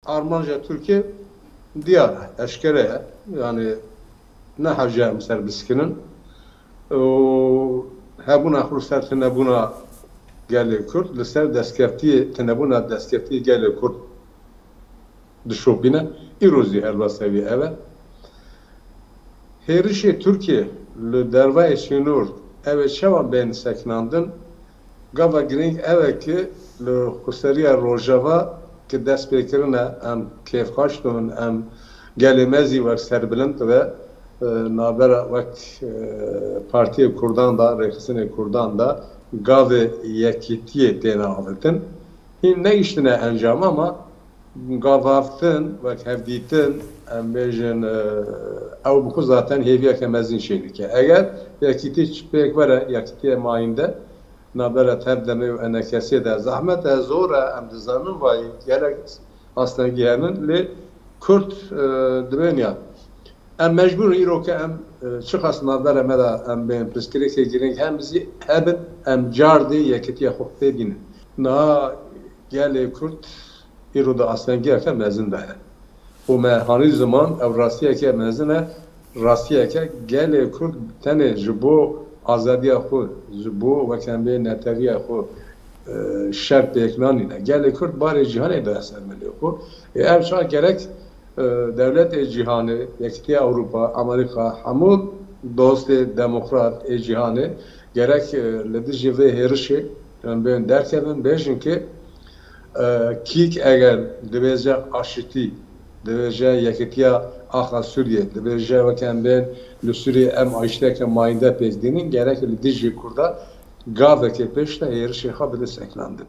Armanca Türkiye diyar eşkere yani ne hacem serbiskinin o hebuna xurser tenebuna gel Kürt liser deskefti tenebuna deskefti gel Kürt dişopine irozi elbasevi evet herişi Türkiye le derva şinur evet şeva ben seknandın gava gring evet ki le xuseriya rojava ki dest pekirine em keyfxaştun em gelemezi ve serbilint ve nabera vek Partiye Kurdan da Rekhisine Kurdan da gave yekitiye tena avıtın hin ne iştine encam ama gavaftin ve hevditin em bejin ev bu zaten heviye kemezin şeydike eğer yekiti çıpek vere yekitiye mayinde nabera tebdemi ve enekesi de zahmet zora em dizanın ve gerek aslında giyenin li Kürt dünya em mecbur îro ke em çiqas navbera me da em bên pirsgirêkê girîng hem zî hebin em car dê yekitiya xwe tê bînin. Niha gelê Kürt îro da asengiyeke mezin de he. û me hanî ziman ew rastiyeke mezin e rastiyeke gelê Kürt tenê ji bo azadiya xwe ji bo wekembê netewîya xwe şer pêknanîne. Gelê Kürt barê cîhanê de eser milê xwe. Ev şa gerek devlet cihanı, yekitiye Avrupa, Amerika, hemû dostê demokrat cihanı gerek li ve herişê ben derkevin bêjin ki kîk eger dibêje aşitî, dibêje yekitiya axa Sûriye, dibêje wekem bên li Sûriye em aşiteke mayînde pêk dînin gerek li dijî Kurda gavekê pêş de herişê xwe bide seklandin.